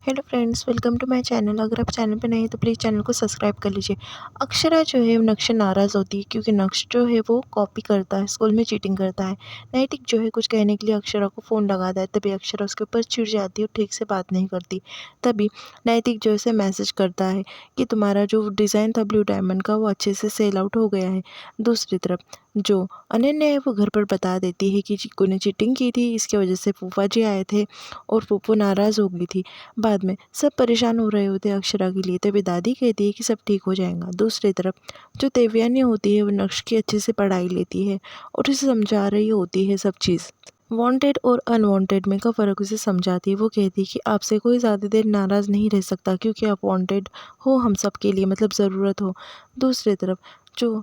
Hello friends, welcome to my channel. अगर आप channel पे नए हैं तो प्लीज़ चैनल को सब्सक्राइब कर लीजिए। अक्षरा जो है नक्श से नाराज़ होती है क्योंकि नक्श जो है वो कॉपी करता है, स्कूल में चीटिंग करता है। नैतिक जो है कुछ कहने के लिए अक्षरा को फ़ोन लगाता है, तभी अक्षरा उसके ऊपर चिढ़ जाती है और ठीक से बात नहीं करती। तभी नैतिक जो है उसे मैसेज करता है कि तुम्हारा जो डिज़ाइन था ब्लू डायमंड का वो अच्छे से सेल आउट हो गया है। दूसरी तरफ जो अनन्या है वो घर पर बता देती है कि चिक्कू ने चीटिंग की थी, इसकी वजह से फूफा जी आए थे और फूफू नाराज़ हो गई थी। बाद में सब परेशान हो रहे होते हैं अक्षरा के लिए, तभी दादी कहती है कि सब ठीक हो जाएगा। दूसरी तरफ जो देवयानी होती है वो नक्श की अच्छे से पढ़ाई लेती है और उसे समझा रही होती है सब चीज़। वांटेड और अनवांटेड में का फ़र्क उसे समझाती है। वो कहती है कि आपसे कोई ज़्यादा देर नाराज़ नहीं रह सकता क्योंकि आप वांटेड हो हम सब के लिए, मतलब ज़रूरत हो। दूसरी तरफ जो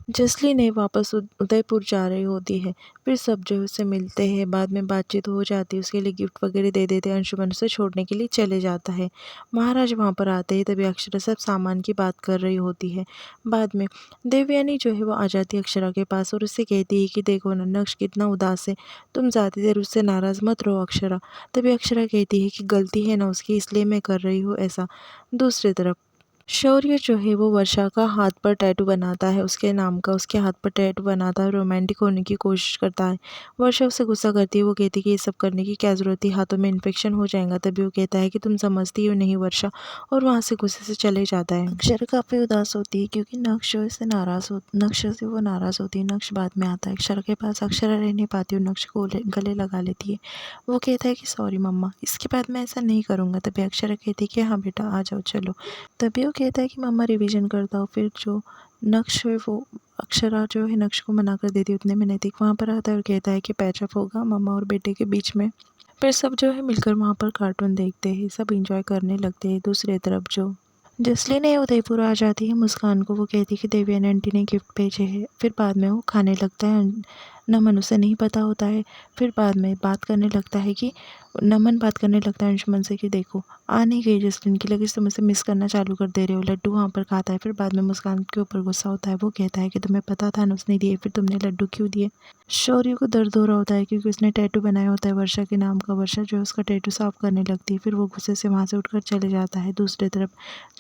जसलीन है वापस उदयपुर जा रही होती है। फिर सब जो है उससे मिलते हैं, बाद में बातचीत हो जाती है, उसके लिए गिफ्ट वगैरह दे देते हैं। अंशुमन उसे छोड़ने के लिए चले जाता है। महाराज वहाँ पर आते हैं, तभी अक्षरा सब सामान की बात कर रही होती है। बाद में देवयानी जो है वो आ जाती है अक्षरा के पास और उससे कहती है कि देखो ना नक्श कितना उदास है, तुम ज़्यादा देर उससे नाराज़ मत रहो अक्षरा। तभी अक्षरा कहती है कि गलती है ना उसकी, इसलिए मैं कर रही हूँ ऐसा। दूसरी तरफ शौर्य जो है वो वर्षा का हाथ पर टैटू बनाता है, उसके नाम का उसके हाथ पर टैटू बनाता है, रोमांटिक होने की कोशिश करता है। वर्षा उससे गुस्सा करती है, वो कहती है कि ये सब करने की क्या ज़रूरत थी, हाथों में इन्फेक्शन हो जाएगा। तभी वो कहता है कि तुम समझती हो नहीं वर्षा, और वहाँ से गुस्से से चले जाता है। अक्षरा काफ़ी उदास होती है क्योंकि नक्श से वो नाराज़ होती है। नक्श बाद में आता है अक्षरा के पास, अक्षरा रह नहीं पाती और नक्श को गले लगा लेती है। वो कहता है कि सॉरी मम्मा, इसके बाद मैं ऐसा नहीं करूँगा। तभी अक्षरा कहती है कि हाँ बेटा आ जाओ चलो। तभी वो कहता है कि मम्मा रिवीजन करता हूँ। फिर जो नक्श है वो अक्षरा जो है नक्श को मना कर देती है। उतने में नैतिक वहाँ पर आता है और कहता है कि पैचअप होगा मम्मा और बेटे के बीच में। फिर सब जो है मिलकर वहाँ पर कार्टून देखते हैं, सब इंजॉय करने लगते हैं। दूसरी तरफ जो जसलीन है उदयपुर आ जाती है मुस्कान को, वो कहती है कि देवयानी आंटी ने गिफ्ट भेजे हैं। फिर बाद में वो खाने लगता है। नमन उसे नहीं पता होता है। फिर बाद में बात करने लगता है कि नमन बात करने लगता है अंशुमन से कि देखो आ नहीं गई जसलीन की, लगी तुम उसे मिस करना चालू कर दे रहे हो। लड्डू वहाँ पर खाता है। फिर बाद में मुस्कान के ऊपर गुस्सा होता है, वो कहता है कि तुम्हें पता था ना उसने दिए, फिर तुमने लड्डू क्यों दिए। शौर्य को दर्द हो रहा होता है क्योंकि उसने टैटू बनाया होता है वर्षा के नाम का। वर्षा जो है उसका टैटू साफ करने लगती है, फिर वो गुस्से से वहाँ से उठकर चले जाता है। दूसरी तरफ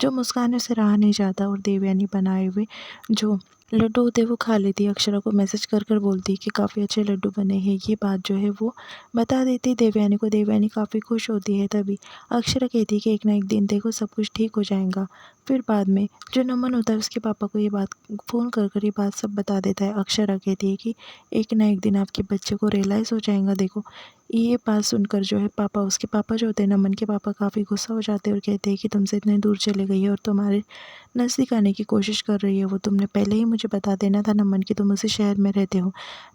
जो मुस्कान है उसे रहा नहीं जाता और देवयानी बनाए हुए जो लड्डू होते हैं वो खा लेती है। अक्षरा को मैसेज कर कर बोलती है कि काफ़ी अच्छे लड्डू बने हैं। ये बात जो है वो बता देती है देवयानी को। देवयानी काफ़ी खुश होती है। तभी अक्षरा कहती है कि एक ना एक दिन देखो सब कुछ ठीक हो जाएगा। फिर बाद में जो नमन होता है उसके पापा को ये बात फ़ोन कर कर ये बात सब बता देता है। अक्षरा कहती है कि एक ना एक दिन आपके बच्चे को रियलाइज़ हो जाएगा। देखो ये बात सुनकर जो है पापा, उसके पापा जो होते हैं नमन के पापा, काफ़ी गुस्सा हो जाते हैं और कहते हैं कि तुमसे इतने दूर चले गई है और तुम्हारे नज़दीक आने की कोशिश कर रही है वो। तुमने पहले ही मुझे बता देना था नमन कि तुम उसी शहर में रहते हो।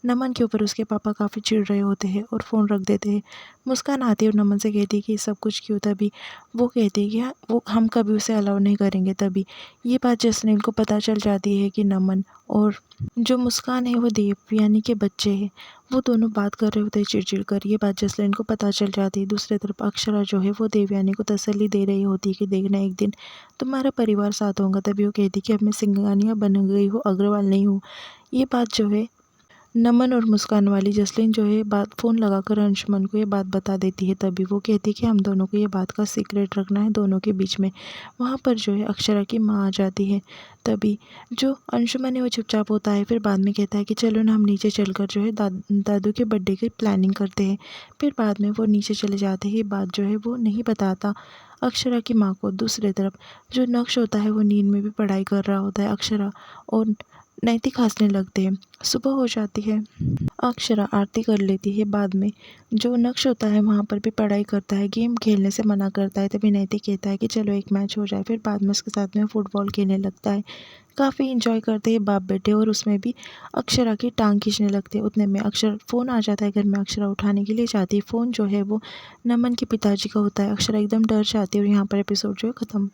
नमन के ऊपर उसके पापा काफ़ी चिढ़ रहे होते हैं और फ़ोन रख देते हैं। मुस्कान आती है और नमन से कहती है कि सब कुछ क्यों। तभी वो कहती है कि हाँ वो हम कभी उसे अलाउ नहीं करेंगे। तभी ये बात जसनील को पता चल जाती है कि नमन और जो मुस्कान है वो देवयानी के बच्चे हैं। वो दोनों बात कर रहे होते हैं चिड़-चिड़ कर। ये बात जसलीन को पता चल जाती है। दूसरी तरफ अक्षरा जो है वो देवयानी को तसल्ली दे रही होती है कि देखना एक दिन तुम्हारा परिवार साथ होगा। तभी वो कहती है कि अब मैं सिंघानिया बन गई हूँ, अग्रवाल नहीं हूँ। ये बात जो है नमन और मुस्कान वाली जसलीन जो है बात फ़ोन लगाकर अंशुमन को ये बात बता देती है। तभी वो कहती है कि हम दोनों को ये बात का सीक्रेट रखना है दोनों के बीच में। वहाँ पर जो है अक्षरा की माँ आ जाती है। तभी जो अंशुमन है वो चुपचाप होता है। फिर बाद में कहता है कि चलो ना हम नीचे चलकर जो है दादू के बर्थडे की प्लानिंग करते हैं। फिर बाद में वो नीचे चले जाते हैं। ये बात जो है वो नहीं बताता अक्षरा की माँ को। दूसरी तरफ जो नक्श होता है वो नींद में भी पढ़ाई कर रहा होता है। अक्षरा और नैतिक हंसने लगते हैं। सुबह हो जाती है। अक्षरा आरती कर लेती है। बाद में जो नक्श होता है वहाँ पर भी पढ़ाई करता है, गेम खेलने से मना करता है। तभी नैतिक कहता है कि चलो एक मैच हो जाए। फिर बाद में उसके साथ में फुटबॉल खेलने लगता है। काफ़ी इंजॉय करते हैं बाप बेटे और उसमें भी अक्षरा की टांग खींचने लगते हैं। उतने में अक्षर फ़ोन आ जाता है घर में। अक्षरा उठाने के लिए जाती है। फ़ोन जो है वो नमन के पिताजी का होता है। अक्षरा एकदम डर जाती है और यहाँ पर एपिसोड जो है ख़त्म।